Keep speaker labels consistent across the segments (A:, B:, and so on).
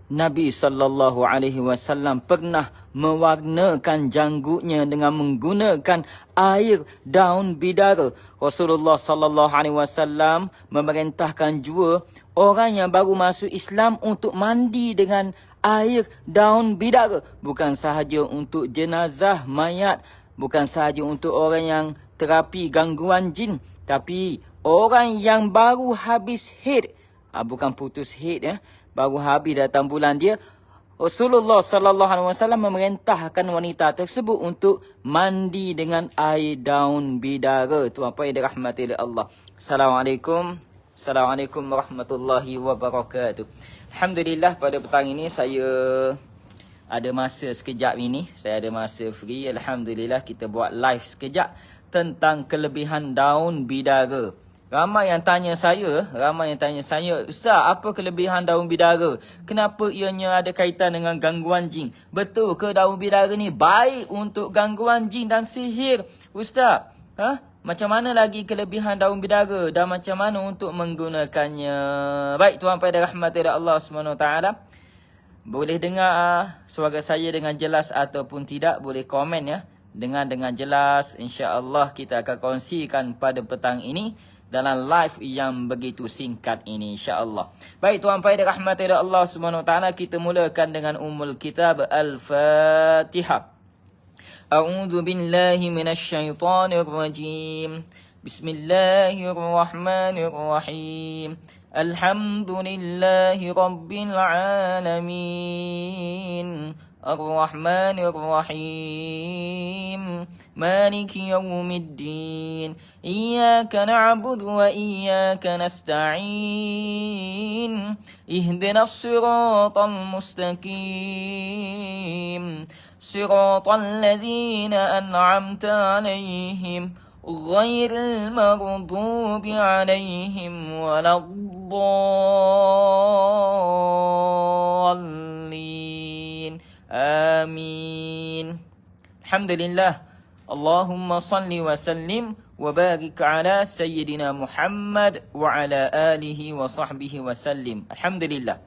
A: Nabi SAW pernah mewarnakan janggutnya dengan menggunakan air daun bidara. Rasulullah SAW memerintahkan jua orang yang baru masuk Islam untuk mandi dengan air daun bidara. Bukan sahaja untuk jenazah mayat, bukan sahaja untuk orang yang terapi gangguan jin, tapi orang yang baru habis haid, bukan putus haid ya, baru habis datang bulan dia, Rasulullah SAW memerintahkan wanita tersebut untuk mandi dengan air daun bidara. Tuan-tuan yang dirahmati oleh Allah. Assalamualaikum warahmatullahi wabarakatuh. Alhamdulillah pada petang ini saya ada masa sekejap ini. Saya ada masa free. Alhamdulillah kita buat live sekejap tentang kelebihan daun bidara. Ramai yang tanya saya, Ustaz, apa kelebihan daun bidara? Kenapa ianya ada kaitan dengan gangguan jin? Betul ke daun bidara ni baik untuk gangguan jin dan sihir? Ustaz, macam mana lagi kelebihan daun bidara dan macam mana untuk menggunakannya? Baik, tuan pada rahmati Allah SWT. Boleh dengar suara saya dengan jelas ataupun tidak, boleh komen ya. Dengan jelas, insya-Allah kita akan kongsikan pada petang ini dalam live yang begitu singkat ini, insya-Allah. Baik, tuan pai dirahmati Allah Subhanahu wa taala, kita mulakan dengan ummul kitab Al-Fatihah. A'udzu billahi minasyaitonir rajim. Bismillahirrahmanirrahim. Alhamdulillahi rabbil alamin. الرحمن الرحيم مالك يوم الدين إياك نعبد وإياك نستعين اهدنا الصراط المستقيم صراط الذين أنعمت عليهم غير المغضوب عليهم ولا الضالين آمين. Alhamdulillah. Allahumma salli wa sallim wa barik ala Sayyidina Muhammad wa ala alihi wa sahbihi wa sallim. Alhamdulillah.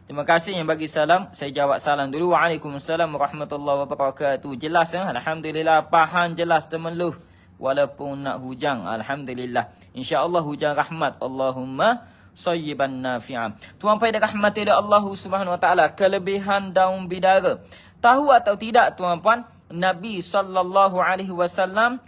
A: Terima kasih yang bagi salam. Saya jawab salam dulu. Waalaikumsalam warahmatullahi wabarakatuh. Jelas ya? Alhamdulillah. Paham jelas temeluh. Walaupun nak hujang. Alhamdulillah. InsyaAllah hujan rahmat. Allahumma sayyiban nafi'an. Tuan pai dirahmati oleh Allah Subhanahu wa taala, kelebihan daun bidara. Tahu atau tidak tuan-puan, Nabi sallallahu alaihi wasallam,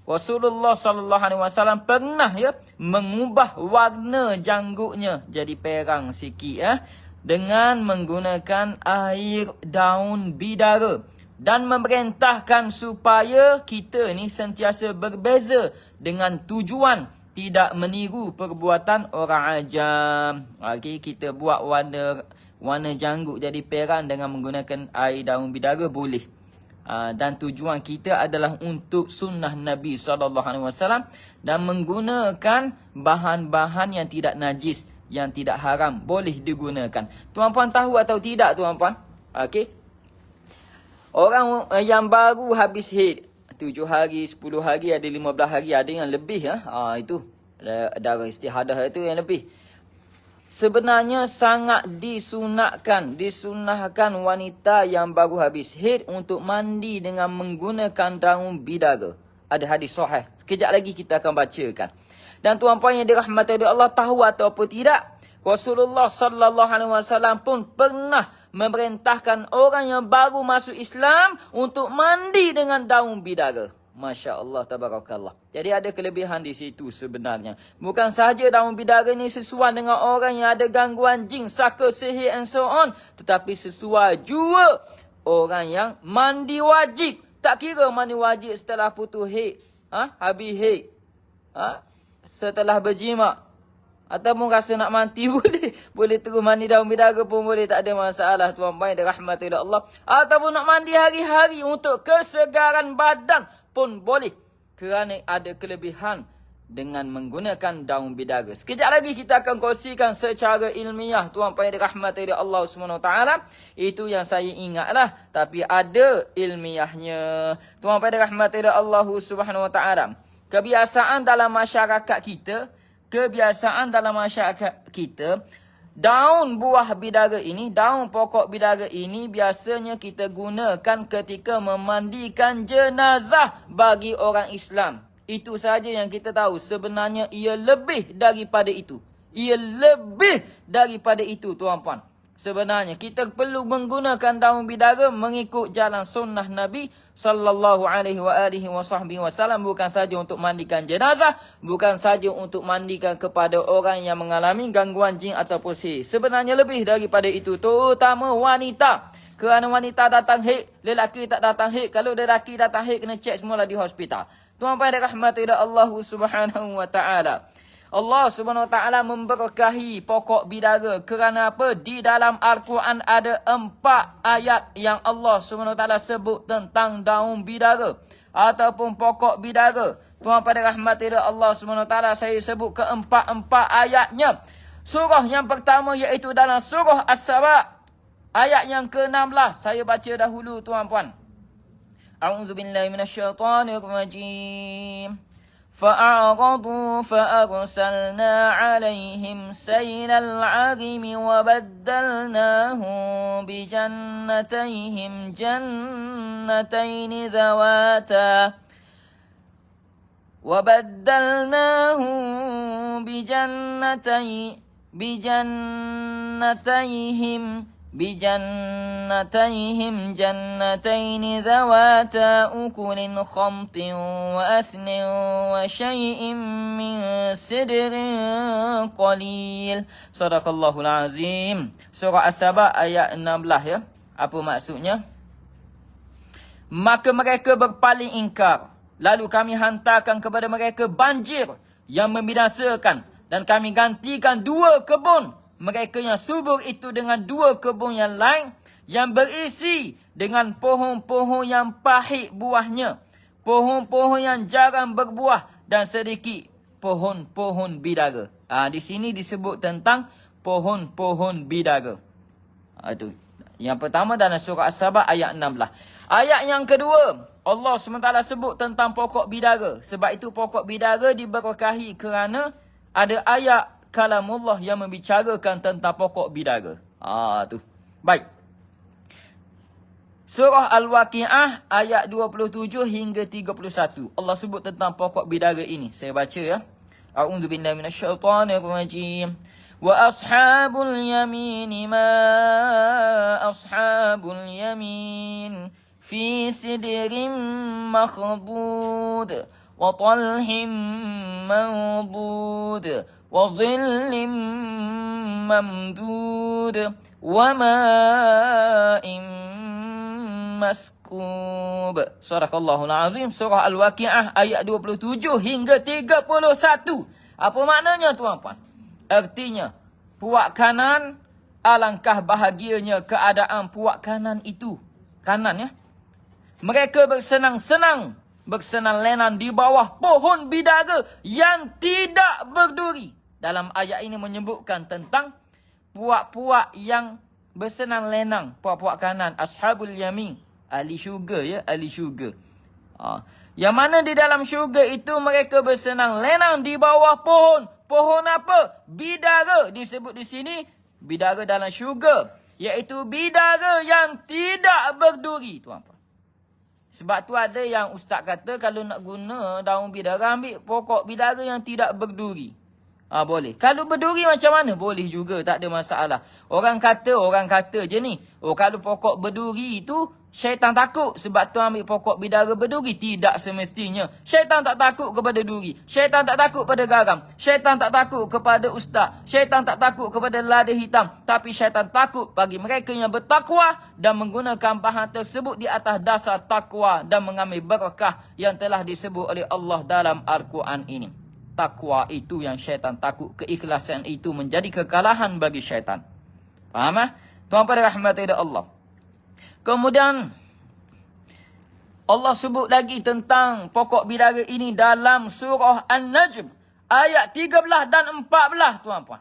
A: Rasulullah sallallahu alaihi wasallam pernah ya mengubah warna janggutnya jadi perang sikit ya dengan menggunakan air daun bidara, dan memerintahkan supaya kita ni sentiasa berbeza dengan tujuan tidak meniru perbuatan orang ajam. Okey, kita buat warna janggut jadi peran dengan menggunakan air daun bidara boleh. Dan tujuan kita adalah untuk sunnah Nabi SAW dan menggunakan bahan-bahan yang tidak najis, yang tidak haram, boleh digunakan. Tuan-puan tahu atau tidak tuan-puan? Okey. Orang yang baru habis haid 7 hari, 10 hari, ada 15 hari, ada yang lebih ya. Itu darah istihadah itu yang lebih. Sebenarnya sangat disunahkan wanita yang baru habis haid untuk mandi dengan menggunakan daun bidara. Ada hadis sahih. Sekejap lagi kita akan bacakan. Dan tuan-puan yang dirahmati oleh Allah, tahu atau apa tidak, Rasulullah sallallahu alaihi wasallam pun pernah memerintahkan orang yang baru masuk Islam untuk mandi dengan daun bidara. Masya Allah, tabarakallah. Jadi ada kelebihan di situ sebenarnya. Bukan sahaja daun bidara ni sesuai dengan orang yang ada gangguan jin, saka, sihir and so on, tetapi sesuai juga orang yang mandi wajib. Tak kira mandi wajib setelah putus haid, habis haid, setelah berjima, ataupun rasa nak mati boleh terus mandi daun bidara pun boleh, tak ada masalah tuan-tuan dirahmati oleh Allah. Ataupun nak mandi hari-hari untuk kesegaran badan pun boleh, kerana ada kelebihan dengan menggunakan daun bidara. Sekejap lagi kita akan kongsikan secara ilmiah tuan-tuan dirahmati oleh Allah SWT. Itu yang saya ingatlah, tapi ada ilmiahnya. Tuan-tuan dirahmati oleh Allah SWT. Kebiasaan dalam masyarakat kita daun buah bidara ini, daun pokok bidara ini biasanya kita gunakan ketika memandikan jenazah bagi orang Islam. Itu saja yang kita tahu. Sebenarnya ia lebih daripada itu. Ia lebih daripada itu, tuan-puan. Sebenarnya kita perlu menggunakan daun bidara mengikut jalan sunnah Nabi sallallahu alaihi wasallam, bukan saja untuk mandikan jenazah, bukan saja untuk mandikan kepada orang yang mengalami gangguan jin ataupun sihir. Sebenarnya lebih daripada itu, terutama wanita. Kerana wanita datang haid, lelaki tak datang haid. Kalau lelaki datang haid, kena cek semula di hospital. Tuan-tuan dan rahmati Allah Subhanahu wa taala. Allah Subhanahu wa taala memberkahi pokok bidara. Kerana apa? Di dalam Al-Quran ada 4 ayat yang Allah Subhanahu wa taala sebut tentang daun bidara ataupun pokok bidara. Tuan-tuan dan rahmati Allah Subhanahu wa taala, saya sebut keempat-empat ayatnya. Surah yang pertama iaitu dalam surah As-Saba, ayat yang ke-16. Saya baca dahulu, tuan-puan. A'udzubillahi minasyaitonirrajim. فأعرضوا فأرسلنا عليهم سيل العرم وبدلناهم بجنتين جنتين ذواتا أكل خمط وأثل وشيء من سدر قليل. صدق الله العظيم. Surah As-Saba ayat 16 ya. Apa maksudnya? Maka mereka berpaling ingkar. Lalu kami hantarkan kepada mereka banjir yang membinasakan, dan kami gantikan 2 kebun mereka yang subur itu dengan 2 kebun yang lain yang berisi dengan pohon-pohon yang pahit buahnya, pohon-pohon yang jarang berbuah, dan sedikit pohon-pohon bidara. Di sini disebut tentang pohon-pohon bidara. Itu. Yang pertama dalam surah As-Saba ayat 16. Ayat yang kedua, Allah SWT sebut tentang pokok bidara. Sebab itu pokok bidara diberkahi kerana ada ayat kalamullah yang membicarakan tentang pokok bidara. Tu. Baik. Surah Al-Waqi'ah ayat 27 hingga 31. Allah sebut tentang pokok bidara ini. Saya baca ya. A'udzubillahi minasyaitonirrajim. Wa ashabul yamin ma ashabul yamin fi sidrin makhdud wa talhim manbud وظل ممدود وماء مسكوب. Sadaqallahul azim. Surah Al-Waqi'ah ayat 27 hingga 31. Apa maknanya, tuan-puan? Artinya, puak kanan, alangkah bahagianya keadaan puak kanan itu. Kanan ya. Mereka bersenang-senang, bersenang lenang di bawah pohon bidara yang tidak berduri. Dalam ayat ini menyebutkan tentang puak-puak yang bersenang lenang, puak-puak kanan, ashabul yamin, ahli syurga ya, ahli syurga. Yang mana di dalam syurga itu mereka bersenang lenang di bawah pohon. Pohon apa? Bidara. Disebut di sini bidara dalam syurga, iaitu bidara yang tidak berduri, tuan-tuan. Sebab tu ada yang ustaz kata kalau nak guna daun bidara, ambil pokok bidara yang tidak berduri. Boleh. Kalau berduri macam mana? Boleh juga, tak ada masalah. Orang kata je ni. Kalau pokok berduri itu, syaitan takut. Sebab tu ambil pokok bidara berduri. Tidak semestinya. Syaitan tak takut kepada duri. Syaitan tak takut pada garam. Syaitan tak takut kepada ustaz. Syaitan tak takut kepada lada hitam. Tapi syaitan takut bagi mereka yang bertakwa dan menggunakan bahan tersebut di atas dasar takwa dan mengambil barakah yang telah disebut oleh Allah dalam Al-Quran ini. Takwa itu yang syaitan takut. Keikhlasan itu menjadi kekalahan bagi syaitan. Faham? Tuan-tuan rahmati Allah. Kemudian Allah sebut lagi tentang pokok bidara ini dalam surah An-Najm ayat 13 dan 14, tuan-puan.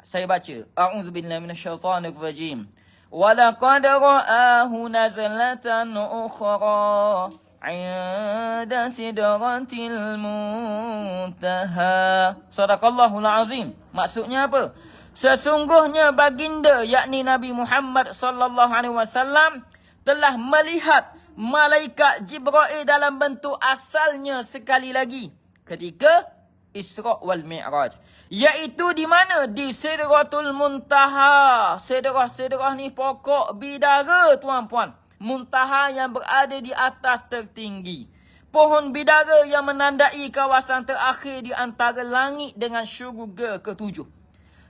A: Saya baca. A'udzubillahi minasyaitonirrajim. Wa laqad ra'ahu nazlatan ukhra 'inda sidratil muntaha. Sadaqallahul azim. Maksudnya apa? Sesungguhnya baginda yakni Nabi Muhammad sallallahu alaihi wasallam telah melihat malaikat Jibril dalam bentuk asalnya sekali lagi ketika Isra wal Mi'raj, iaitu di mana? Di Sidratul Muntaha. Sidrah ni pokok bidara tuan-puan. Muntaha yang berada di atas tertinggi. Pohon bidara yang menandai kawasan terakhir di antara langit dengan syurga ketujuh.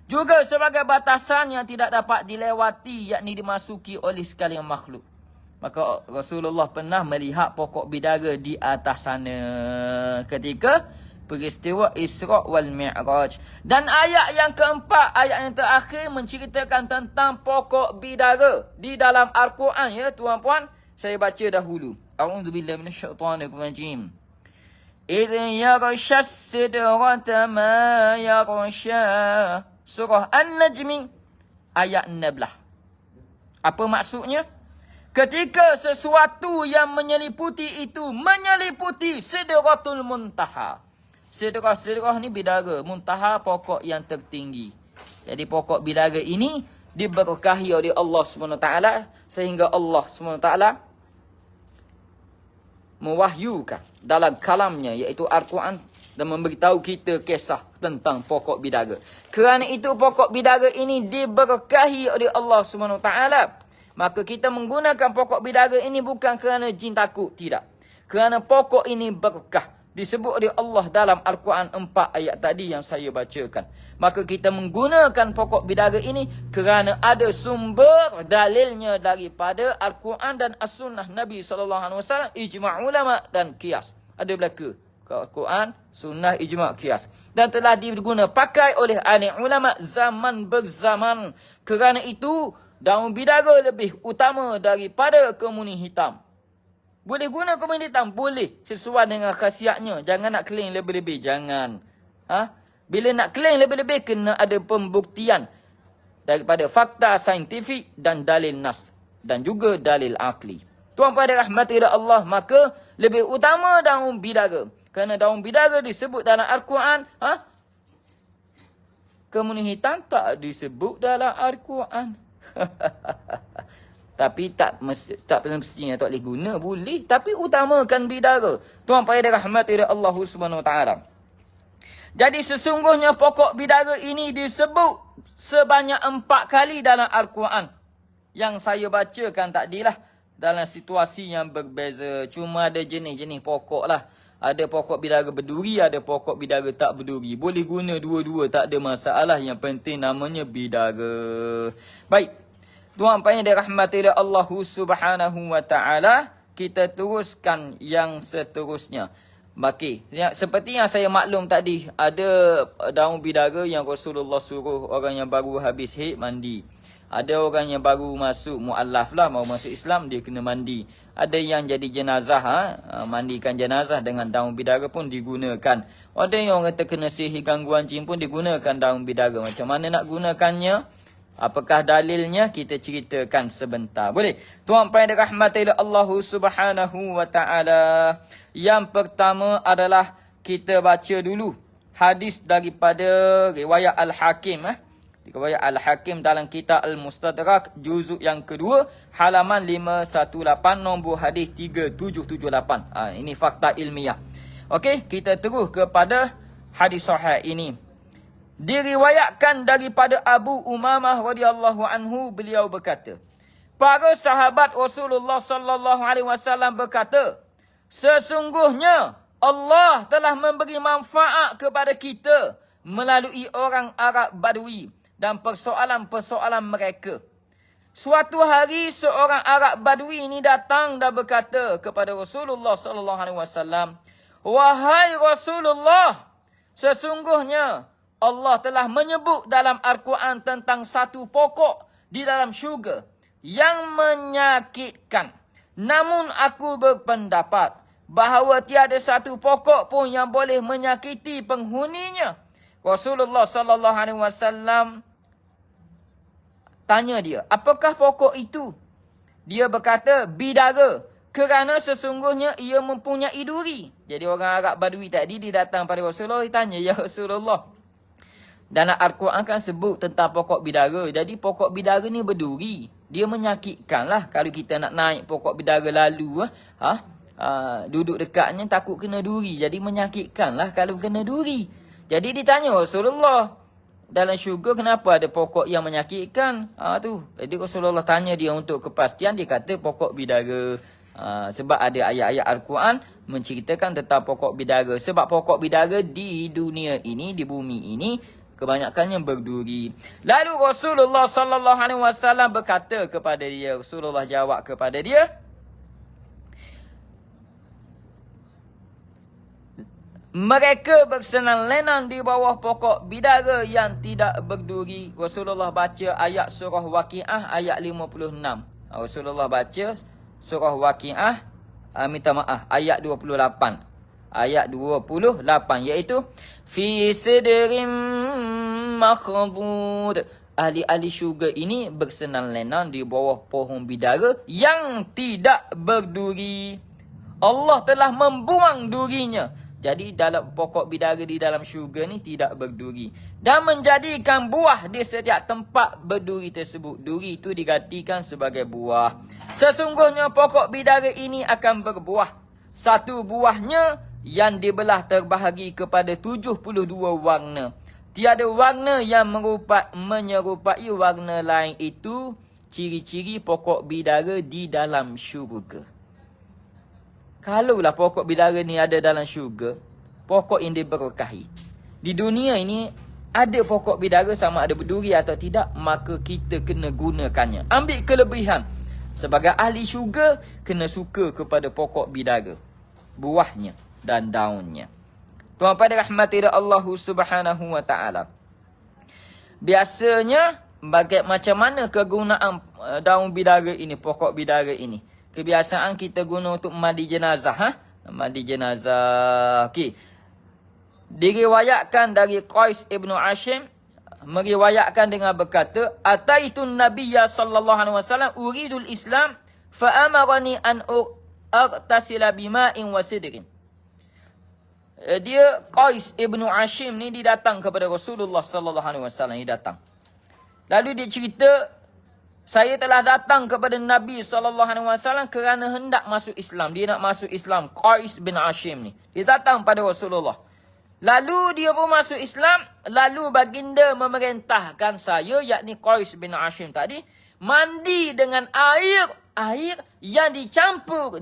A: Juga sebagai batasan yang tidak dapat dilewati, yakni dimasuki oleh sekalian makhluk. Maka Rasulullah pernah melihat pokok bidara di atas sana ketika peristiwa Isra wal Mi'raj. Dan ayat yang keempat, ayat yang terakhir menceritakan tentang pokok bidara di dalam Al-Quran, ya tuan-puan. Saya baca dahulu. A'udzubillahi minasyaitanirrajim. إِذْ يَغْشَى السِّدْرَةَ مَا يَغْشَى. Surah An-Najm ayat 16. Apa maksudnya? Ketika sesuatu yang menyeliputi itu menyeliputi Sidratul Muntaha. Sidrah ni bidara, muntaha pokok yang tertinggi. Jadi pokok bidara ini diberkahi oleh Allah SWT sehingga Allah SWT mewahyukan dalam kalamnya iaitu Al-Quran dan memberitahu kita kisah tentang pokok bidara. Kerana itu pokok bidara ini diberkahi oleh Allah SWT. Maka kita menggunakan pokok bidara ini bukan kerana jin takut, tidak. Kerana pokok ini berkah. Disebut oleh Allah dalam Al-Quran 4 ayat tadi yang saya bacakan. Maka kita menggunakan pokok bidara ini kerana ada sumber dalilnya daripada Al-Quran dan As-Sunnah Nabi SAW, ijma' ulama dan qiyas. Ada belaka Al-Quran, Sunnah, ijma', qiyas. Dan telah diguna pakai oleh ahli ulama zaman berzaman. Kerana itu daun bidara lebih utama daripada kemuning hitam. Boleh guna kemuning hitam? Boleh. Sesuai dengan khasiatnya. Jangan nak claim lebih-lebih. Jangan. Bila nak claim lebih-lebih, kena ada pembuktian daripada fakta saintifik dan dalil nas. Dan juga dalil akli. Tuan pada rahmati Allah, maka lebih utama daun bidara. Kerana daun bidara disebut dalam Al-Quran. Kemuning hitam tak disebut dalam Al-Quran. Tapi tak mestinya tak boleh guna. Boleh. Tapi utamakan bidara. Tuan payah rahmati Allah SWT. Jadi sesungguhnya pokok bidara ini disebut sebanyak 4 kali dalam Al-Quran. Yang saya bacakan tadilah dalam situasi yang berbeza. Cuma ada jenis-jenis pokok lah. Ada pokok bidara berduri, ada pokok bidara tak berduri. Boleh guna dua-dua, tak ada masalah. Yang penting namanya bidara. Baik. Tuan puan yang dirahmati oleh Allah Subhanahu wa taala, kita teruskan yang seterusnya. Okey, seperti yang saya maklum tadi, ada daun bidara yang Rasulullah suruh orang yang baru habis haid mandi. Ada orang yang baru masuk mu'allaf lah, mau masuk Islam, dia kena mandi. Ada yang jadi jenazah, mandikan jenazah dengan daun bidara pun digunakan. Ada yang orang terkena sihir gangguan jin pun digunakan daun bidara. Macam mana nak gunakannya? Apakah dalilnya? Kita ceritakan sebentar. Boleh? Tuan puan yang dirahmati oleh Allah Subhanahu wa taala. Yang pertama adalah kita baca dulu hadis daripada riwayat Al-Hakim. Riwayat Al-Hakim dalam kitab Al-Mustadrak juzuk yang kedua, halaman 518, nombor hadis 3778. Ini fakta ilmiah. Okey, kita terus kepada hadis sahih ini. Diriwayatkan daripada Abu Umamah radhiyallahu anhu, beliau berkata, para sahabat Rasulullah sallallahu alaihi wasallam berkata, sesungguhnya Allah telah memberi manfaat kepada kita melalui orang Arab Badui dan persoalan-persoalan mereka. Suatu hari seorang Arab Badui ini datang dan berkata kepada Rasulullah sallallahu alaihi wasallam, wahai Rasulullah, sesungguhnya Allah telah menyebut dalam Al-Quran tentang satu pokok di dalam syurga yang menyakitkan. Namun aku berpendapat bahawa tiada satu pokok pun yang boleh menyakiti penghuninya. Rasulullah sallallahu alaihi wasallam tanya dia, apakah pokok itu? Dia berkata, bidara. Kerana sesungguhnya ia mempunyai duri. Jadi orang Arab Badui tadi dia datang pada Rasulullah, dia tanya, ya Rasulullah, Dalam Al-Quran kan sebut tentang pokok bidara. Jadi pokok bidara ni berduri. Dia menyakitkan lah kalau kita nak naik pokok bidara lalu. Duduk dekatnya takut kena duri. Jadi menyakitkan lah kalau kena duri. Jadi ditanya Rasulullah, dalam syurga kenapa ada pokok yang menyakitkan? Jadi Rasulullah tanya dia untuk kepastian. Dia kata pokok bidara. Sebab ada ayat-ayat Al-Quran menceritakan tentang pokok bidara. Sebab pokok bidara di dunia ini, di bumi ini, kebanyakannya berduri. Lalu Rasulullah sallallahu alaihi wasallam berkata kepada dia, Rasulullah jawab kepada dia, mereka bersenang lenang di bawah pokok bidara yang tidak berduri. Rasulullah baca ayat surah Waqiah ayat 56. Rasulullah baca surah Waqiah, ayat 28. Ayat 28 iaitu fi sidrin makhdud. Ahli-ahli syurga ini bersenang lenang di bawah pohon bidara yang tidak berduri. Allah telah membuang durinya. Jadi dalam pokok bidara di dalam syurga ni tidak berduri. Dan menjadikan buah di setiap tempat berduri tersebut. Duri itu digantikan sebagai buah. Sesungguhnya pokok bidara ini akan berbuah. Satu buahnya yang dibelah terbahagi kepada 72 warna. Tiada warna yang menyerupai warna lain. Itu ciri-ciri pokok bidara di dalam syurga. Kalaulah pokok bidara ni ada dalam syurga, pokok yang diberkahi. Di dunia ini ada pokok bidara sama ada berduri atau tidak, maka kita kena gunakannya. Ambil kelebihan. Sebagai ahli syurga, kena suka kepada pokok bidara. Buahnya dan daunnya. Tuan pada rahmati Allah Subhanahu wa taala. Biasanya macam mana kegunaan daun bidara ini, pokok bidara ini? Kebiasaan kita guna untuk mandi jenazah. Mandi jenazah. Okey. Diriwayatkan dari Qais ibn Ashim. Meriwayatkan dengan berkata, Ataitun Nabiya sallallahu alaihi wasallam uridul Islam fa'amarani an agtasila bima'in wa sidrin. Dia Qais ibn Ashim ni dia datang kepada Rasulullah sallallahu alaihi wasallam. Dia datang. Lalu dia cerita, saya telah datang kepada Nabi SAW kerana hendak masuk Islam. Dia nak masuk Islam. Qais bin Ashim ni. Dia datang pada Rasulullah. Lalu dia pun masuk Islam. Lalu baginda memerintahkan saya, yakni Qais bin Ashim tadi, mandi dengan air yang dicampur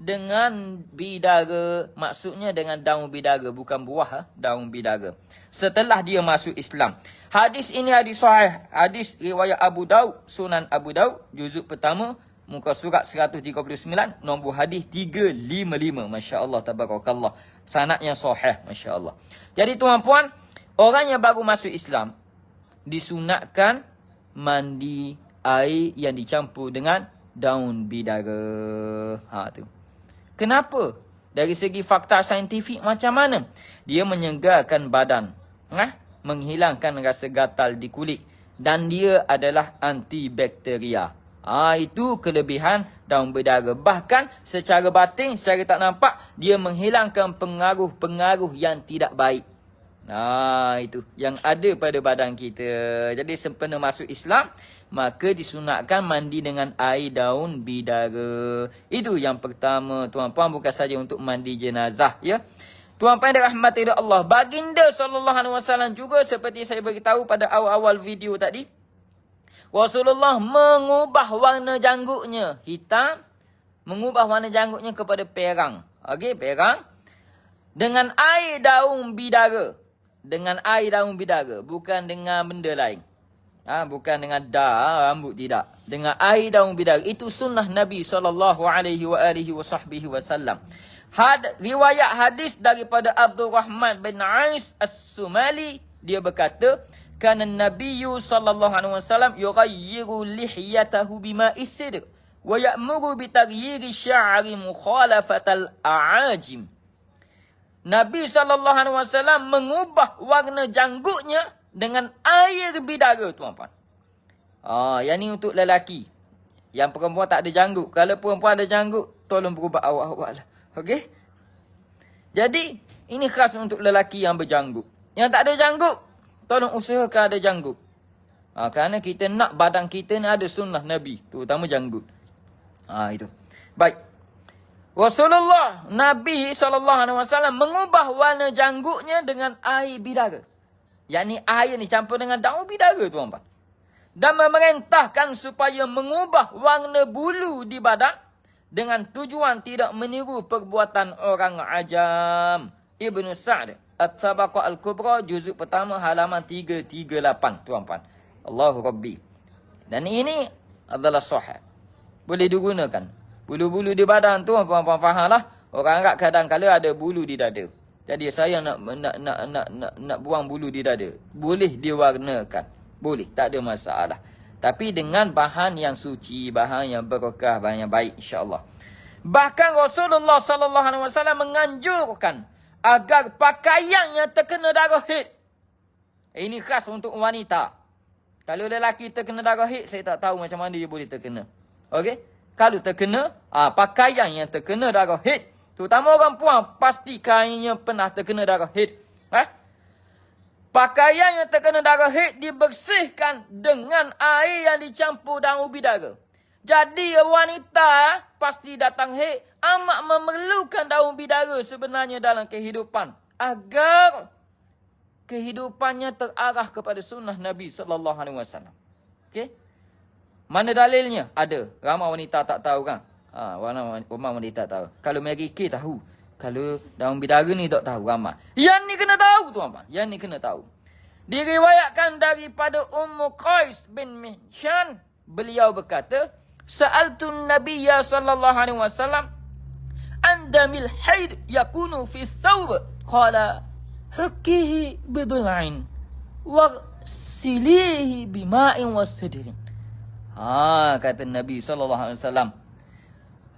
A: dengan bidara. Maksudnya dengan daun bidara. Bukan buah, daun bidara. Setelah dia masuk Islam. Hadis ini hadis sahih. Hadis riwayat Abu Daud, Sunan Abu Daud, juzuk pertama, muka surat 139, nombor hadis 355. Masya-Allah, tabarakallah. Sanadnya sahih, masya-Allah. Jadi tuan-puan, orang yang baru masuk Islam disunatkan mandi air yang dicampur dengan daun bidara. Tu. Kenapa? Dari segi fakta saintifik macam mana? Dia menyegarkan badan. Menghilangkan rasa gatal di kulit. Dan dia adalah antibakteria. Itu kelebihan daun bidara. Bahkan secara batin, secara tak nampak, dia menghilangkan pengaruh-pengaruh yang tidak baik. Itu yang ada pada badan kita. Jadi sempena masuk Islam, maka disunatkan mandi dengan air daun bidara. Itu yang pertama, tuan-puan, bukan saja untuk mandi jenazah, ya. Tuan-puan dirahmati Allah, baginda SAW juga seperti saya beritahu pada awal-awal video tadi, Rasulullah mengubah warna janggutnya hitam, mengubah warna janggutnya kepada perang. Okey, perang dengan air daun bidara. Dengan air daun bidara, bukan dengan benda lain. Bukan dengan rambut, tidak. Dengan air daun bidara. Itu sunnah Nabi SAW. Riwayat hadis daripada Abdul Rahman bin Ais As-Sumali, dia berkata, kana Nabiyyu sallallahu alaihi wasallam yughayyiru lihyatahu bima'is sidr wa ya'muru bi taghyiri sya'ri mukhalafatal a'ajim. Nabi SAW mengubah warna janggutnya dengan air bidara, tuan-puan. Yang ni untuk lelaki. Yang perempuan tak ada janggut. Kalau perempuan ada janggut, tolong berubah awak-awak lah. Okey? Jadi, ini khas untuk lelaki yang berjanggut. Yang tak ada janggut, tolong usahakan ada janggut. Kerana kita nak badan kita ni ada sunnah Nabi, terutama janggut. Itu. Baik. Rasulullah Nabi SAW mengubah warna janggutnya dengan air bidara. Yakni air ni campur dengan daun bidara, tuan-tuan. Dan memerintahkan supaya mengubah warna bulu di badan dengan tujuan tidak meniru perbuatan orang ajam. Ibnu Sa'd At-Tabaqah Al-Kubra juzuk pertama halaman 338, tuan-tuan. Allahu Rabbi. Dan ini adalah sahih. Boleh digunakan. Bulu-bulu di badan tu, puan-puan fahamlah. Orang Arab kadang-kadang ada bulu di dada. Jadi saya nak buang bulu di dada. Boleh diwarnakan. Boleh, tak ada masalah. Tapi dengan bahan yang suci, bahan yang berkah, bahan yang baik, insya-Allah. Bahkan Rasulullah SAW menganjurkan agar pakaian yang terkena darah haid. Ini khas untuk wanita. Kalau lelaki terkena darah haid, saya tak tahu macam mana dia boleh terkena. Okey? Kalau terkena, pakaian yang terkena darah haid, terutama orang puan, pasti kainnya pernah terkena darah haid. Pakaian yang terkena darah haid dibersihkan dengan air yang dicampur daun bidara. Jadi wanita pasti datang haid amat memerlukan daun bidara sebenarnya dalam kehidupan. Agar kehidupannya terarah kepada sunnah Nabi SAW. Okey? Mana dalilnya? Ada. Ramai wanita tak tahu kan? Ramai wanita tak tahu. Kalau Mary Kay tahu. Kalau daun bidara ni tak tahu ramai. Yang ni kena tahu, tuan-tuan. Yang ni kena tahu. Diriwayatkan daripada Ummu Qais bin Mihshan. Beliau berkata, Sa'altun Nabiyya sallallahu alaihi wasallam an damil haid yakunu fi thawb. Qala, hukihi bidul'ain. Waghsilihi bima'in wasidrin. Kata Nabi SAW.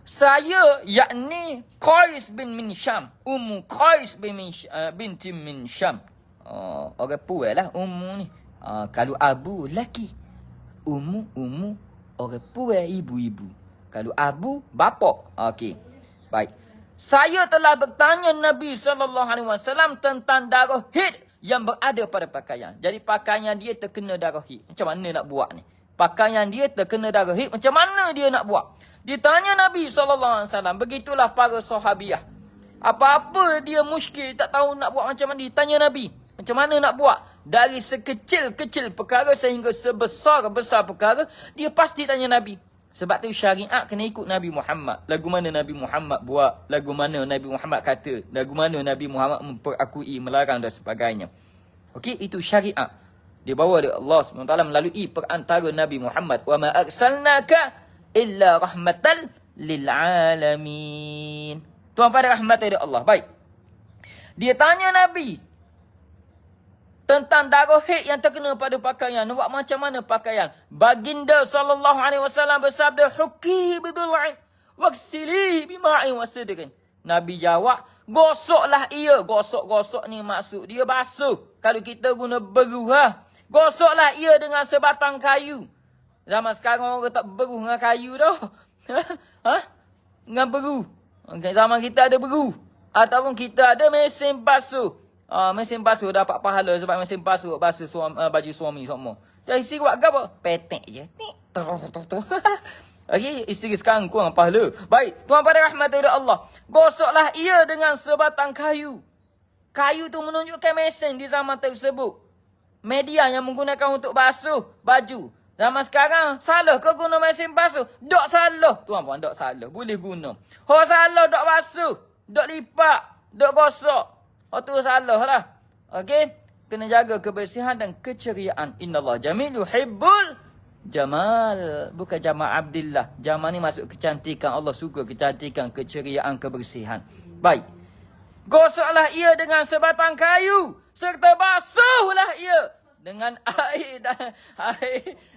A: Saya, yakni Qais bin Minsham. Ummu Qais binti Minsham. Orang puai lah Ummu ni. Kalau abu, laki. Ummu, orang puai, ibu-ibu. Kalau abu, bapa. Okey. Baik. Saya telah bertanya Nabi SAW tentang darah haid yang berada pada pakaian. Jadi pakaian dia terkena darah haid. Macam mana nak buat ni? Pakaian dia terkena darah haid, macam mana dia nak buat? Ditanya Nabi SAW, begitulah para sahabiah. Apa-apa dia muskil, tak tahu nak buat macam mana. Ditanya Nabi, macam mana nak buat? Dari sekecil-kecil perkara sehingga sebesar-besar perkara, dia pasti tanya Nabi. Sebab tu syariat kena ikut Nabi Muhammad. Lagu mana Nabi Muhammad buat, lagu mana Nabi Muhammad kata, lagu mana Nabi Muhammad memperakui, melarang dan sebagainya. Okey, itu syariat. Dibawa oleh Allah SWT melalui perantara Nabi Muhammad. Wa ma arsalnaka illa rahmatan lil alamin. Tuhan pada rahmat dari Allah. Baik. Dia tanya Nabi tentang darah haid yang terkena pada pakaian. Buat macam mana pakaian? Baginda SAW bersabda, Hukihi bidul'ain waghsilihi bima'in wasidrin. Nabi jawab, gosoklah ia. Gosok-gosok ni maksud dia basuh. Kalau kita guna beruh, gosoklah ia dengan sebatang kayu. Zaman sekarang orang tak beruh dengan kayu dah. Dengan beruh. Zaman kita ada beruh. Ataupun kita ada mesin basuh. Mesin basuh dapat pahala sebab mesin basuh baju suami semua. Jadi isteri buat apa? Petek je. Okey, isteri sekarang kurang pahala. Baik, Tuhan pada rahmat dari Allah. Gosoklah ia dengan sebatang kayu. Kayu tu menunjukkan mesin di zaman tersebut. Media yang menggunakan untuk basuh baju. Zaman sekarang, salah ke guna mesin basuh? Tak salah. Tuan-puan, tak salah. Boleh guna. Salah, tak basuh. Tak lipat. Tak gosok. Tu salah lah. Okey? Kena jaga kebersihan dan keceriaan. Innallah jamil yuhibbul jamal. Bukan Jamal Abdillah. Jamal ni masuk kecantikan. Allah suka kecantikan, keceriaan, kebersihan. Baik. Gosoklah ia dengan sebatang kayu. Serta basuhlah ia dengan air dan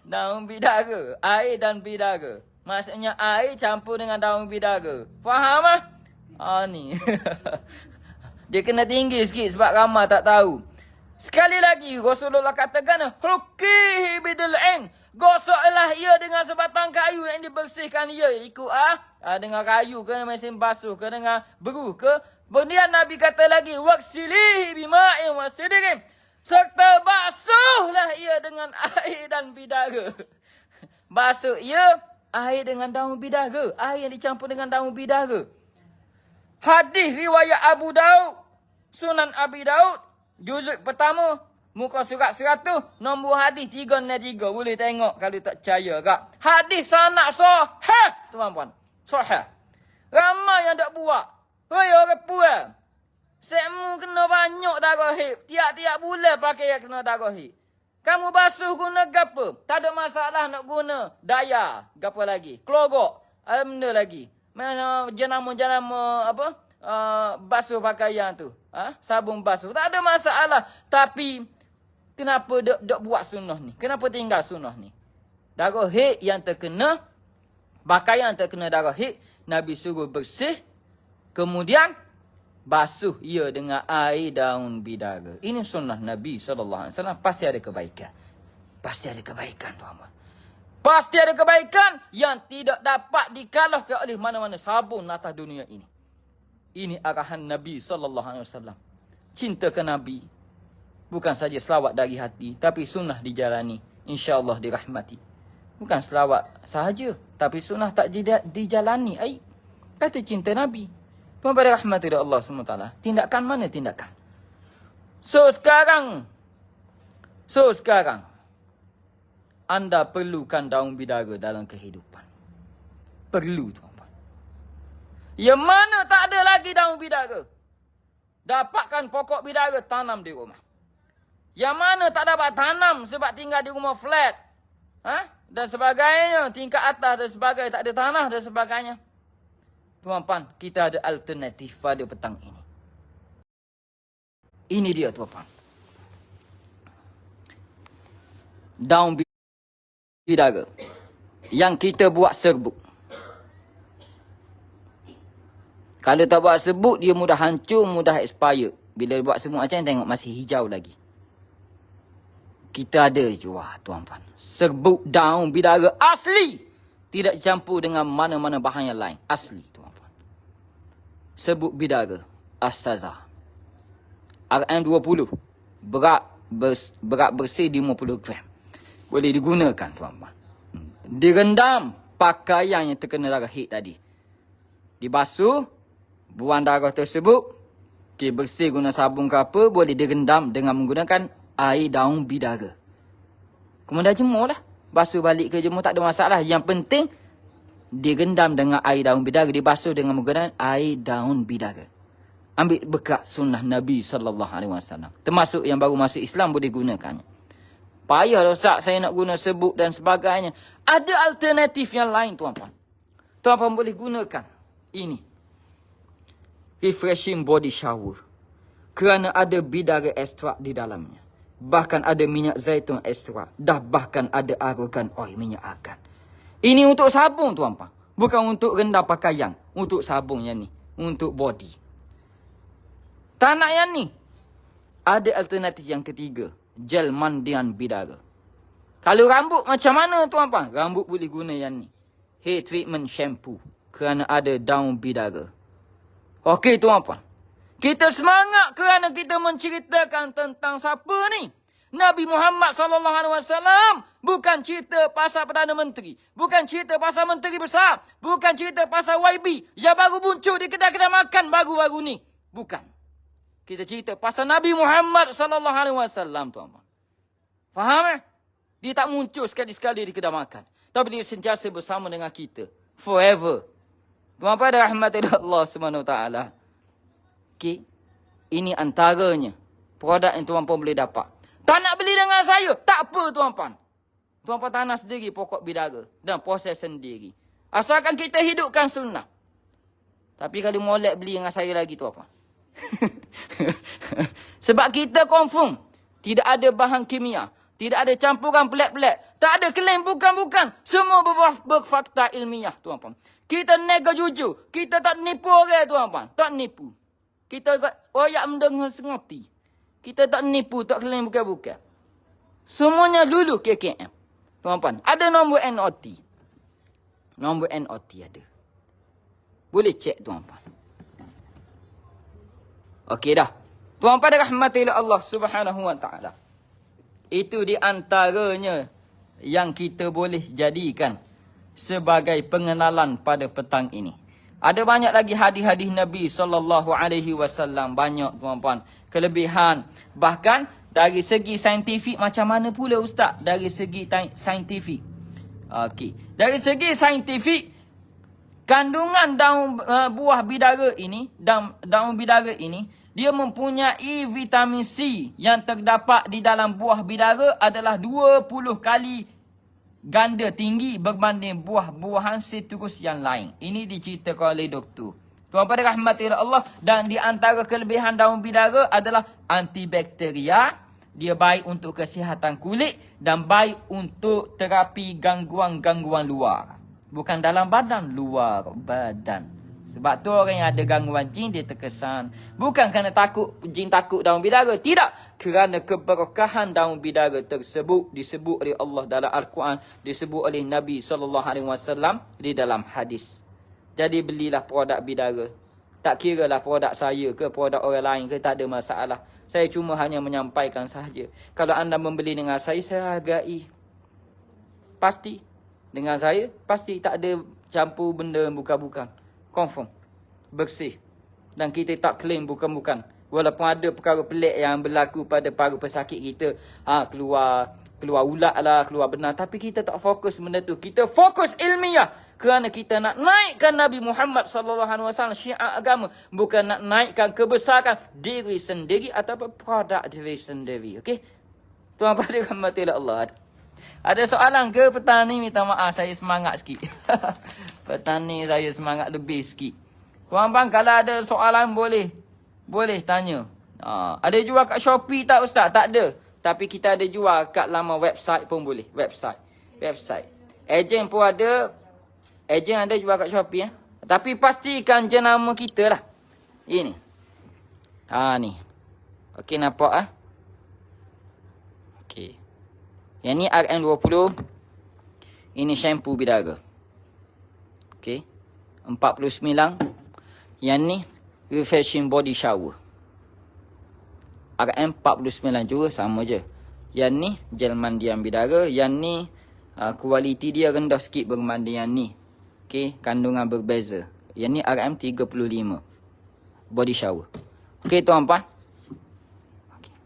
A: daun bidara. Air dan bidara. Maksudnya air campur dengan daun bidara. Faham ah? Ni. Dia kena tinggi sikit sebab ramai tak tahu. Sekali lagi Rasulullah katakan, Hukihi bidul'in. Gosoklah ia dengan sebatang kayu yang dibersihkan ia. Ikut dengan kayu ke mesin basuh ke dengan beruh ke. Kemudian Nabi kata lagi, Waghsilihi bima'in wasidrin. Serta basuhlah ia dengan air dan bidara. Basuh ia air dengan daun bidara. Air yang dicampur dengan daun bidara. Hadis riwayat Abu Daud. Sunan Abi Daud. Juzuk pertama. Muka surat 100. Nombor hadis 363. Boleh tengok kalau tak percaya kak. Hadis sanad sahih. Tuan-tuan. Sahih. Ramai yang tak buat. Hei orang puan. Sekmu kena banyak darah hip. Tiap-tiap bulan pakai yang kena darah hip. Kamu basuh guna gapa? Tak ada masalah nak guna daya. Gapa lagi? Kelorok. Benda lagi. Mana jenama-jenama apa? Basuh pakaian tu. Sabun basuh. Tak ada masalah. Tapi kenapa dok buat sunnah ni? Kenapa tinggal sunnah ni? Darah hip yang terkena. Pakaian terkena darah hip. Nabi suruh bersih. Kemudian basuh ia dengan air daun bidara. Ini sunnah Nabi SAW. Pasti ada kebaikan. Pasti ada kebaikan, tuan-tuan. Pasti ada kebaikan yang tidak dapat dikalahkan oleh mana-mana sabun atas dunia ini. Ini arahan Nabi SAW. Cinta ke Nabi. Bukan saja selawat dari hati. Tapi sunnah dijalani. InsyaAllah dirahmati. Bukan selawat sahaja. Tapi sunnah tak dijalani. Kata cinta Nabi. Kepada rahmat dari Allah SWT. Tindakan mana tindakan? So sekarang. Anda perlukan daun bidara dalam kehidupan. Perlu, tuan-tuan. Yang mana tak ada lagi daun bidara? Dapatkan pokok bidara, tanam di rumah. Yang mana tak dapat tanam sebab tinggal di rumah flat. Dan sebagainya. Tingkat atas dan sebagainya. Tak ada tanah dan sebagainya. Tuan-tuan, kita ada alternatif pada petang ini. Ini dia, tuan-tuan. Daun bidara. Yang kita buat serbuk. Kalau tak buat serbuk, dia mudah hancur, mudah expire. Bila buat serbuk macam ni, tengok masih hijau lagi. Kita ada jual, tuan-tuan. Serbuk daun bidara asli. Tidak campur dengan mana-mana bahan yang lain. Asli, tuan-tuan. Serbuk bidara. As-Saza. RM20. Berat bersih 50 gram. Boleh digunakan, tuan-tuan. Direndam pakaian yang terkena darah hit tadi. Dibasuh. Buang darah tersebut. Bersih guna sabun ke apa. Boleh direndam dengan menggunakan air daun bidara. Kemudian jemur lah. Basuh balik ke jemur tak ada masalah. Yang penting direndam dengan air daun bidara. Dibasuh dengan menggunakan air daun bidara. Ambil bekas sunnah Nabi SAW. Termasuk yang baru masuk Islam boleh gunakannya. Payah Ustaz saya nak guna serbuk dan sebagainya. Ada alternatif yang lain, tuan-tuan. Tuan-tuan boleh gunakan ini. Refreshing body shower. Kerana ada bidara ekstrak di dalamnya. Bahkan ada minyak zaitun ekstrak. Bahkan ada argan oil minyak argan. Ini untuk sabun, tuan-tuan. Bukan untuk rendam pakaian. Untuk sabun yang ni. Untuk body. Tak nak yang ni. Ada alternatif yang ketiga. Gel mandian bidara. Kalau rambut macam mana, tuan-tuan? Rambut boleh guna yang ni. Hair treatment shampoo. Kerana ada daun bidara. Okey, tuan-tuan. Kita semangat kerana kita menceritakan tentang siapa ni? Nabi Muhammad SAW. Bukan cerita pasal Perdana Menteri. Bukan cerita pasal Menteri Besar. Bukan cerita pasal YB. Yang baru muncul di kedai-kedai makan baru-baru ni. Bukan. Kita cerita pasal Nabi Muhammad SAW, tuan-tuan. Faham? Dia tak muncul sekali-sekali di kedai makan. Tapi dia sentiasa bersama dengan kita. Forever. Tuan-tuan ada rahmat dari Allah SWT. Okey. Ini antaranya. Produk yang tuan-tuan boleh dapat. Tak nak beli dengan saya. Tak apa, tuan-tuan. Tuan-tuan tanam sendiri pokok bidara. Dan proses sendiri. Asalkan kita hidupkan sunnah. Tapi kalau molek beli dengan saya lagi, tuan-tuan. Sebab kita confirm. Tidak ada bahan kimia. Tidak ada campuran pelik-pelik. Tak ada klaim bukan-bukan. Semua berfakta ilmiah, tuan-tuan. Kita nega jujur. Kita tak nipu orang, tuan-tuan. Tak nipu. Kita oyak mendengar sengerti. Kita tak nipu, tak klaim bukan-bukan. Semuanya lulu KKM. Tuan-tuan, ada nombor NOT. Nombor NOT ada. Boleh cek, tuan-tuan. Okey dah. Tuan-tuan dirahmati oleh Allah Subhanahu wa taala. Itu di antaranya yang kita boleh jadikan sebagai pengenalan pada petang ini. Ada banyak lagi hadis-hadis Nabi sallallahu alaihi wasallam, banyak tuan-tuan kelebihan. Bahkan dari segi saintifik macam mana pula ustaz? Dari segi saintifik. Okey. Dari segi saintifik, kandungan daun buah bidara ini, daun bidara ini, dia mempunyai vitamin C yang terdapat di dalam buah bidara adalah 20 kali ganda tinggi berbanding buah-buahan sitrus yang lain. Ini diceritakan oleh doktor. Tuan-tuan rahmati Allah, dan di antara kelebihan daun bidara adalah antibakteria. Dia baik untuk kesihatan kulit dan baik untuk terapi gangguan-gangguan luar. Bukan dalam badan, luar badan. Sebab tu orang yang ada gangguan jin dia terkesan. Bukan kerana takut jin takut daun bidara. Tidak. Kerana keberkahan daun bidara tersebut disebut oleh Allah dalam Al-Quran. Disebut oleh Nabi SAW di dalam hadis. Jadi belilah produk bidara. Tak kira lah produk saya ke produk orang lain ke, tak ada masalah. Saya cuma hanya menyampaikan sahaja. Kalau anda membeli dengan saya hargai. Pasti. Dengan saya, pasti tak ada campur benda bukan-bukan. Confirm. Bersih. Dan kita tak claim bukan-bukan. Walaupun ada perkara pelik yang berlaku pada para pesakit kita. Keluar ulat lah, keluar benar. Tapi kita tak fokus benda tu. Kita fokus ilmiah. Kerana kita nak naikkan Nabi Muhammad SAW, syiar agama. Bukan nak naikkan kebesaran diri sendiri ataupun produk diri sendiri. Okey? Tuan-tuan dirahmati Allah. Ada soalan ke petang ni? Minta maaf, saya semangat sikit. Petang ni saya semangat lebih sikit. Tuan-tuan, kalau ada soalan boleh tanya. Ada jual kat Shopee tak ustaz? Tak ada. Tapi kita ada jual kat laman website pun boleh. Website. Ejen pun ada. Ejen ada jual kat Shopee. Tapi pastikan jenama kita lah. Ini. Ni. Okey, nampak Okey. Yang ni RM20. Ini shampoo bidara. Okey. 49. Yang ni refreshing body shower. RM49 juga, sama je. Yang ni gel mandian bidara. Yang ni kualiti dia rendah sikit berbanding yang ni. Okey, kandungan berbeza. Yang ni RM35. Body shower. Okey tuan-tuan.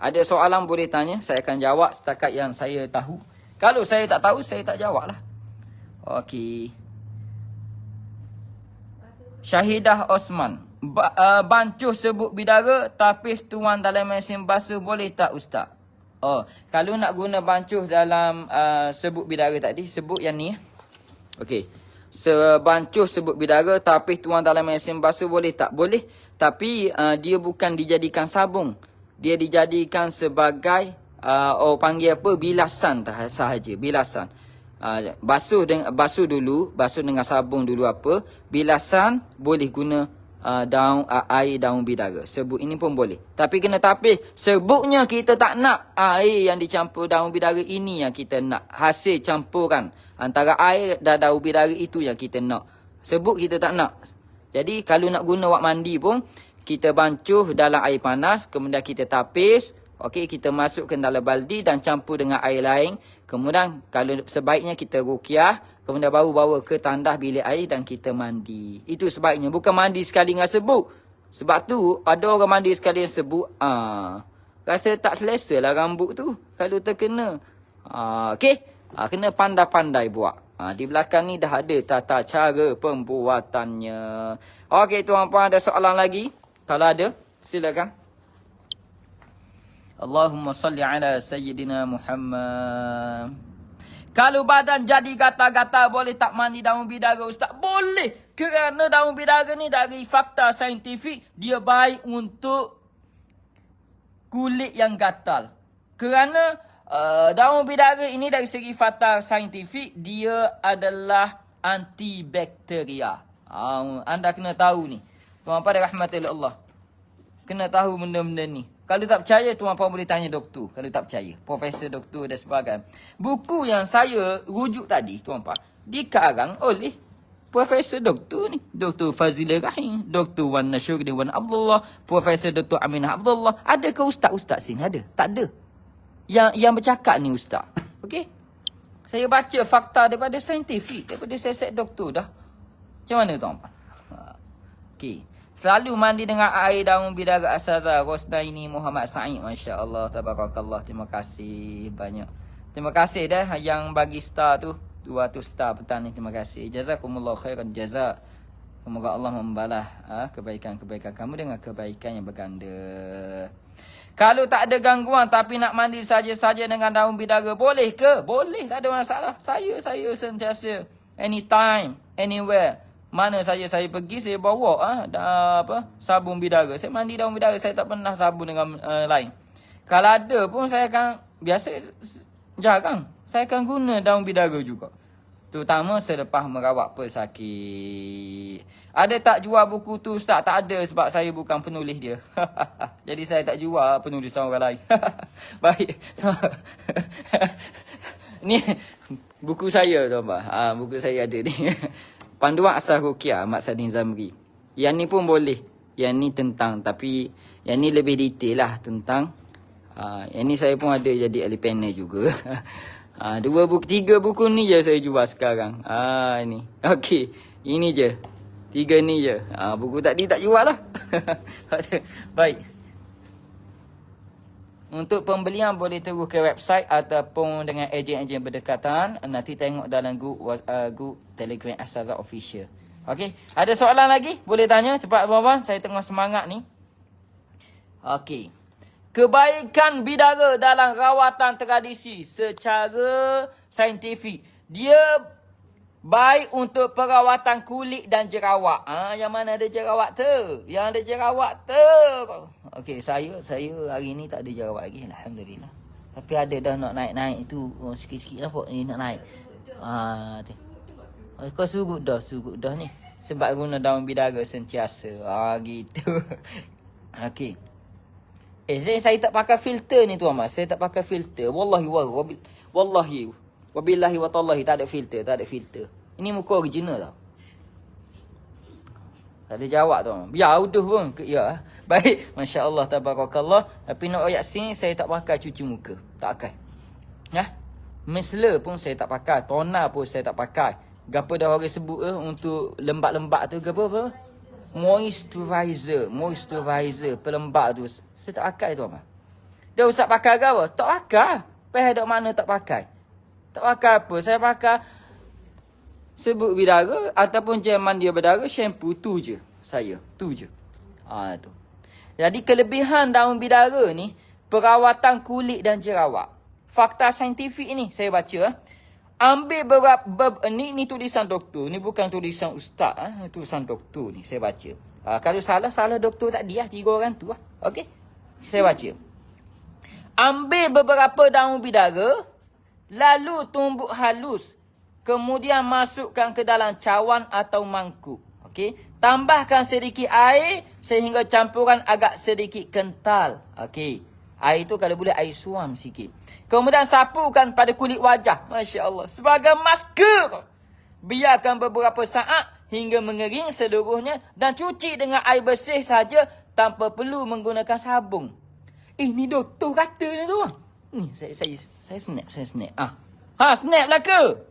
A: Ada soalan boleh tanya. Saya akan jawab setakat yang saya tahu. Kalau saya tak tahu, saya tak jawab lah. Okey. Syahidah Osman. Bancuh sebut bidara, tapis tuang dalam mesin basuh boleh tak ustaz? Kalau nak guna bancuh dalam sebut bidara tadi, sebut yang ni. Okey. Sebancuh sebut bidara, tapis tuang dalam mesin basuh boleh tak? Boleh. Tapi dia bukan dijadikan sabun. Dia dijadikan sebagai orang panggil apa, bilasan sahaja, bilasan. Basuh dengan sabun dulu apa, bilasan boleh guna air daun bidara. Sebut ini pun boleh. Tapi kena tapis. Sebutnya kita tak nak air yang dicampur daun bidara ini yang kita nak. Hasil campuran antara air dan daun bidara itu yang kita nak. Sebut kita tak nak. Jadi kalau nak guna wak mandi pun, kita bancuh dalam air panas, kemudian kita tapis. Okey, kita masukkan dalam baldi dan campur dengan air lain. Kemudian kalau sebaiknya kita ruqyah, kemudian baru bawa ke tandas bilik air dan kita mandi. Itu sebaiknya. Bukan mandi sekali dengan sebut. Sebab tu ada orang mandi sekali dengan sebut. Rasa tak selesa lah rambut tu kalau terkena. Okey. Kena pandai-pandai buat. Di belakang ni dah ada tata cara pembuatannya. Okey tuan-puan, ada soalan lagi? Kalau ada, silakan. Allahumma salli ala Sayyidina Muhammad. Kalau badan jadi gatal-gatal, boleh tak mandi daun bidara ustaz? Boleh. Kerana daun bidara ni dari fakta saintifik, dia baik untuk kulit yang gatal. Kerana daun bidara ini dari segi fakta saintifik, dia adalah antibakteria. Anda kena tahu ni. Tuan-tuan rahmati Allah. Kena tahu benda-benda ni. Kalau tak percaya, tuan-tuan boleh tanya doktor. Kalau tak percaya, profesor, doktor dan sebagainya. Buku yang saya rujuk tadi, tuan-tuan, dikarang oleh Profesor Doktor ni. Doktor Fazilur Rahim. Doktor Wan Nasyuruddin Wan Abdullah. Profesor Doktor Aminah Abdullah. Ada ke ustaz-ustaz sini? Ada? Tak ada. Yang bercakap ni ustaz. Okey? Saya baca fakta daripada saintifik. Daripada set doktor dah. Macam mana tuan-tuan? Okey. Selalu mandi dengan air daun bidara Asazah Rosnaini Muhammad Said. Masya Allah. Tabarakallah. Terima kasih banyak. Terima kasih dah yang bagi star tu. 200 star petang ni. Terima kasih. Jazakumullah khairan jazak. Semoga Allah membalas kebaikan-kebaikan kamu dengan kebaikan yang berganda. Kalau tak ada gangguan tapi nak mandi saja-saja dengan daun bidara, boleh ke? Boleh, tak ada masalah. Saya sentiasa anytime, anywhere. Mana saja saya pergi, saya bawa sabun bidara. Saya mandi daun bidara, saya tak pernah sabun dengan lain. Kalau ada pun saya akan jarang. Saya akan guna daun bidara juga. Terutama selepas merawat pesakit. Ada tak jual buku tu Ustaz? Tak ada sebab saya bukan penulis dia. Jadi saya tak jual penulisan orang lain. Baik. Ni buku saya tuan-tuan. Buku saya ada ni. Panduan Asal Ruqyah Ahmad Sadin Zamri. Yang ni pun boleh. Yang ni tentang, tapi yang ni lebih detail lah tentang. Yang ni saya pun ada jadi ahli panel juga. 2 buku, 3 buku ni je saya jual sekarang. Ini. Okey. Ini je. 3 ni je. Buku tadi tak jual lah. Baik. Untuk pembelian boleh terus ke website ataupun dengan ejen-ejen berdekatan. Nanti tengok dalam grup Telegram Asazah Official. Okey. Ada soalan lagi? Boleh tanya. Cepat abang-abang. Saya tengah semangat ni. Okey. Kebaikan bidara dalam rawatan tradisi secara saintifik. Dia baik untuk perawatan kulit dan jerawat. Yang mana ada jerawat tu? Yang ada jerawat tu. Okey, saya hari ni tak ada jerawat lagi. Alhamdulillah. Tapi ada dah nak naik-naik tu. Sikit-sikit nampak ni nak naik. Kau surut dah ni. Sebab guna daun bidara sentiasa. Gitu. Okey. Saya tak pakai filter ni tuan mas. Saya tak pakai filter. Wallahi wabillahi wa tallahi tak ada filter. Ini muka original tau. Tak ada jawab tuan. Biar uduh pun. Ya. Baik. Masya Allah tabarakallah. Tapi nak ayat sini saya tak pakai cuci muka. Tak pakai. Ya. Mesla pun saya tak pakai. Toner pun saya tak pakai. Gapa dah orang sebut untuk lembab-lembab tu gapa apa? Moisturizer, pelembab tu. Saya tak pakai tu apa. Dia ustaz pakai ke apa? Tak pakai. Pergi dok mana tak pakai. Tak pakai apa. Saya pakai sebut bidara ataupun gel mandi bidara, shampoo tu je. Saya, tu je. Tu. Jadi kelebihan daun bidara ni, perawatan kulit dan jerawat. Fakta saintifik ni saya baca. Ambil beberapa ni tulisan doktor. Ni bukan tulisan ustaz. Tulisan doktor ni saya baca. Kalau salah doktor tadi 3 orang tu. Okey. Saya baca. Ambil beberapa daun bidara. Lalu tumbuk halus. Kemudian masukkan ke dalam cawan atau mangkuk. Okey. Tambahkan sedikit air sehingga campuran agak sedikit kental. Okey. Air tu kalau boleh air suam sikit. Kemudian sapukan pada kulit wajah. Masya Allah. Sebagai masker. Biarkan beberapa saat hingga mengering seluruhnya. Dan cuci dengan air bersih saja tanpa perlu menggunakan sabun. Ni doktor kata ni tu. Ni saya snap. Snap belaka.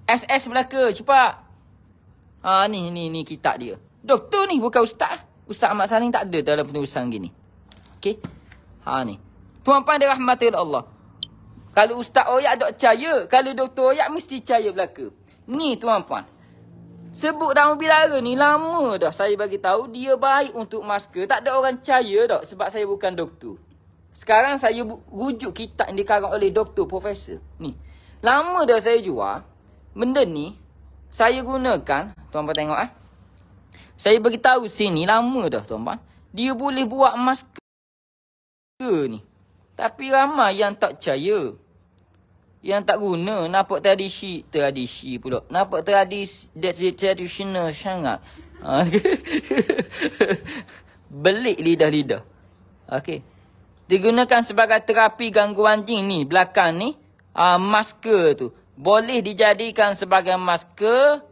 A: SS belaka. Cepat. Ni kitab dia. Doktor ni bukan ustaz. Ustaz Ahmad Salim tak ada dalam penulisan gini. Okey. Ni. Tuan-tuan dirahmati oleh Allah. Kalau ustaz oyak tak percaya, kalau doktor oyak mesti percaya belaka. Ni tuan-tuan. Sebut daun bidara ni lama dah saya bagi tahu dia baik untuk masker. Tak ada orang percaya dak sebab saya bukan doktor. Sekarang saya rujuk kitab yang dikarang oleh doktor profesor. Ni. Lama dah saya jual. Benda ni saya gunakan, tuan-tuan tengok Saya beritahu sini lama dah tuan-tuan. Dia boleh buat masker ni. Tapi ramai yang tak percaya. Yang tak guna. Nampak tradisi pula. Nampak tradisional sangat. Belik lidah-lidah. Okey. Digunakan sebagai terapi gangguan jin ni. Belakang ni. Masker tu. boleh dijadikan sebagai masker,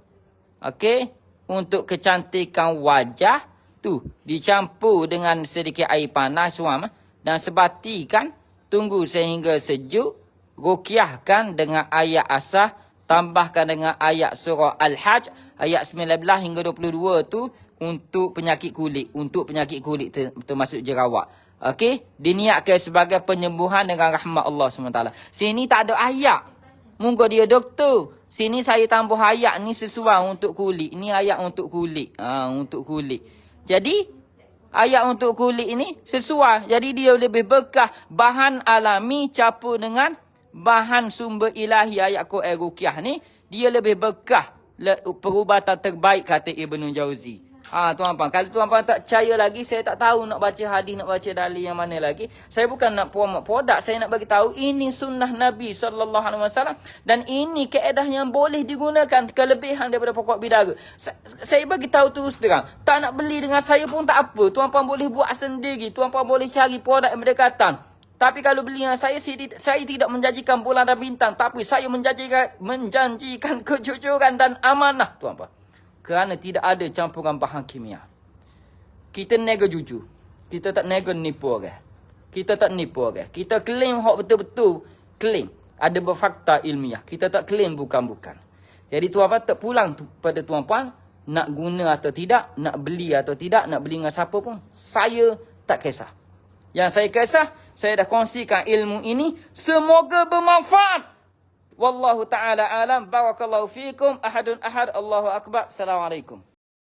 A: okey, untuk kecantikan wajah tu, dicampur dengan sedikit air panas suam dan sebatikan, tunggu sehingga sejuk, ruqyahkan dengan ayat asah, tambahkan dengan ayat surah Al-Hajj ayat 19 hingga 22 tu untuk penyakit kulit, termasuk jerawat. Okey, diniatkan sebagai penyembuhan dengan rahmat Allah SWT. Sini tak ada ayat. Mungkin dia doktor. Sini saya tambah ayat ni sesuai untuk kulit. Ni ayat untuk kulit. Untuk kulit. Jadi, ayat untuk kulit ini sesuai. Jadi, dia lebih berkah. Bahan alami campur dengan bahan sumber ilahi ayat Quran Ruqyah ni. Dia lebih berkah. Perubatan terbaik kata Ibn Jauzi. Tuan-tuan, kalau tuan-tuan tak percaya lagi, saya tak tahu nak baca hadis, nak baca dalil yang mana lagi. Saya bukan nak promote produk, saya nak bagi tahu ini sunnah Nabi SAW dan ini kaedah yang boleh digunakan, kelebihan daripada pokok bidara. Saya bagi tahu terus terang, tak nak beli dengan saya pun tak apa. Tuan-tuan boleh buat sendiri, tuan-tuan boleh cari produk yang berdekatan. Tapi kalau beli dengan saya tidak menjanjikan bulan dan bintang, tapi saya menjanjikan kejujuran dan amanah, tuan-tuan. Kerana tidak ada campuran bahan kimia. Kita nega jujur. Kita tak nega nipu orang. Kita tak nipu orang. Kita claim hak betul-betul. Claim. Ada berfakta ilmiah. Kita tak claim bukan-bukan. Jadi tuan-tuan tak pulang pada tuan-tuan. Nak guna atau tidak. Nak beli atau tidak. Nak beli dengan siapa pun. Saya tak kisah. Yang saya kisah, saya dah kongsikan ilmu ini. Semoga bermanfaat. Wallahu ta'ala alam. Barakallahu fiikum. Ahadun ahad. Allahu akbar. Assalamualaikum.